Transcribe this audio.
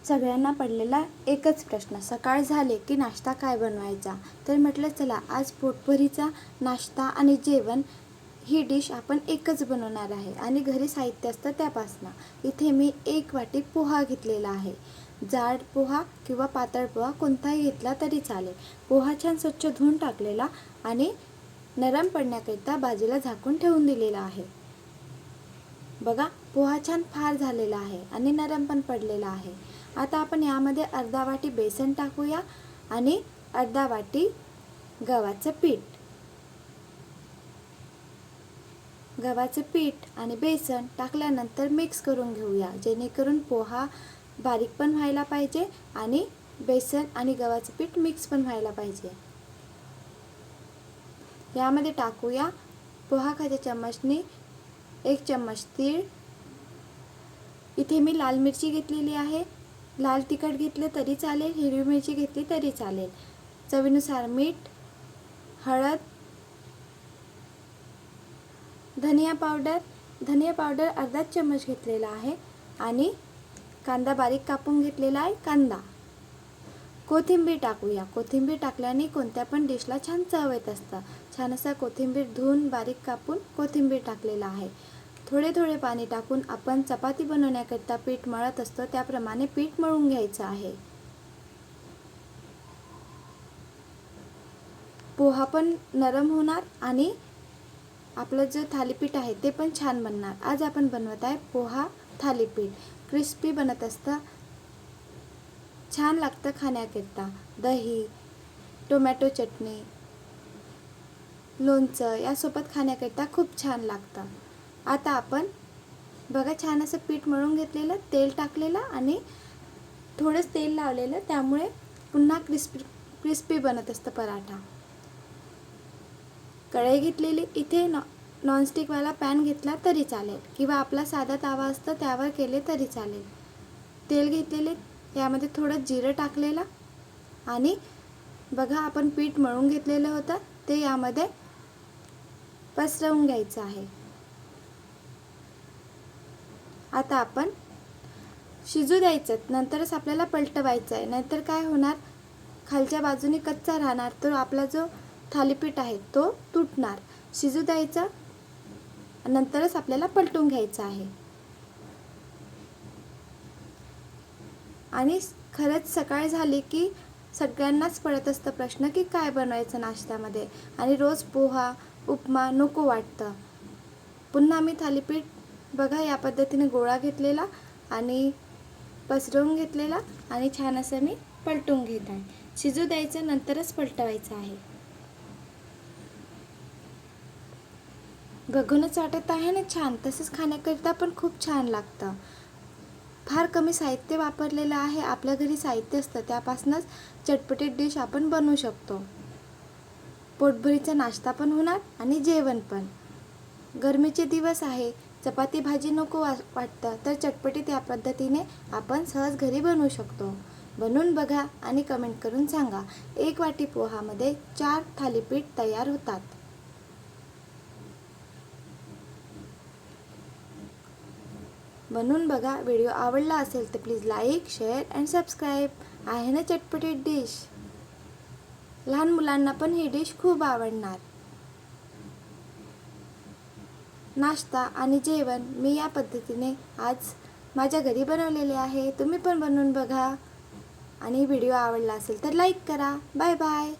सगळ्यांना पडलेला एकच प्रश्न, सकाळ झाले की नाश्ता काय बनवायचा. तर म्हटलं चला आज पोटभरीचा नाश्ता आणि जेवण ही डिश आपण एकच बनवणार आहे आणि घरी साहित्य असतं त्यापासनं. इथे मी 1 वाटी पोहा घेतलेला आहे. जाड पोहा किंवा पातळ पोहा कोणताही घेतला तरी चालेल. पोहा छान स्वच्छ धुवून टाकलेला आणि नरम पडण्याकरिता बाजूला झाकून ठेवून दिलेला आहे. बघा, पोहा छान फार झालेला आहे आणि नरम पण पडलेला आहे. आता आपण यामध्ये अर्धा वाटी बेसन टाकूया आणि अर्धा वाटी गव्हाचं पीठ. गव्हाचं पीठ आणि बेसन टाकल्यानंतर मिक्स करून घेऊया, जेणेकरून पोहा बारीक पण व्हायला पाहिजे आणि बेसन आणि गव्हाचं पीठ मिक्स पण व्हायला पाहिजे. यामध्ये टाकूया पोहा खायच्या चम्मचनी 1 चम्मच तीळ. इथे मी लाल मिरची घेतलेली आहे. लाल तिखट घेतलं तरी चालेल, हिरवी मिरची घेतली तरी चालेल. चवीनुसार मीठ, हळद, धनिया पावडर अर्धा चम्मच घेतलेला आहे आणि कांदा बारीक कापून घेतलेला आहे कांदा. कोथिंबीर टाकूया. कोथिंबीर टाकल्याने कोणत्या पण डिशला छान चव येत असतं. छान असा कोथिंबीर धुवून बारीक कापून कोथिंबीर टाकलेला आहे. थोडे थोडे पाणी टाकून आपण चपाती बनवण्याकरिता पीठ मळत असतो त्याप्रमाणे पीठ मळून घ्यायचं आहे. पोहा पण नरम होणार आणि आपलं जे थालीपीठ आहे ते पण छान बनणार. आज आपण बनवत आहे पोहा थालीपीठ. क्रिस्पी बनत असतं, छान लागतं खाण्याकरिता. दही, टोमॅटो चटणी, लोणचं यासोबत खाण्याकरिता खूप छान लागतं. आता आपण बघा छान असं पीठ मळून घेतलेलं, तेल टाकलेलं आणि थोडंच तेल लावलेलं, त्यामुळे पुन्हा क्रिस्पी बनत असतं पराठा. कढई घेतलेली. इथे नॉनस्टिकवाला पॅन घेतला तरी चालेल किंवा आपला साधा तवा असतं त्यावर केले तरी चालेल. तेल घेतलेले, यामध्ये थोडं जिरं टाकलेलं आणि बघा आपण पीठ मळून घेतलेलं होतं ते यामध्ये पसरवून घ्यायचं आहे. आता आपण शिजू द्यायचं, नंतरच आपल्याला पलटवायचं आहे, नाहीतर काय होणार, खालच्या बाजूने कच्चा राहणार, तर आपला जो थालीपीठ आहे तो तुटणार. शिजू द्यायचं, नंतरच आपल्याला पलटून घ्यायचं आहे. आणि खरंच सकाळ झाली की सगळ्यांनाच पडत असतं प्रश्न की काय बनवायचं नाश्त्यामध्ये, आणि रोज पोहा उपमा नको वाटतं. पुन्हा मी थालीपीठ बघा या पद्धतीने गोळा घेतलेला आणि पसरवून घेतलेला आणि छान असं मी पलटून घेत आहे. शिजू द्यायचं, नंतरच पलटवायचं आहे. बघूनच वाटत आहे ना छान, तसंच खाण्याकरिता पण खूप छान लागतं. फार कमी साहित्य वापरलेलं आहे. आपल्या घरी साहित्य असतं त्यापासूनच चटपटीत डिश आपण बनवू शकतो. पोटभरीचा नाश्ता पण होणार आणि जेवण पण. गरमीचे दिवस आहे, चपाती भाजी नको वाटतं, तर चटपटीत या पद्धतीने आपण सहज घरी बनवू शकतो. बनवून बघा आणि कमेंट करून सांगा. 1 वाटी पोहामध्ये 4 थालीपीठ तयार होतात. बनवून बघा. व्हिडिओ आवडला असेल तर please like, share and subscribe. आहे ना चटपटीत डिश, लहान मुलांना पण ही डिश खूप आवडणार. नाश्ता आणि जेवण मी या पद्धतीने आज माझ्या घरी बनवलेले आहे. तुम्ही पण बनवून बघा आणि व्हिडिओ आवडला असेल तर लाईक करा. Bye bye.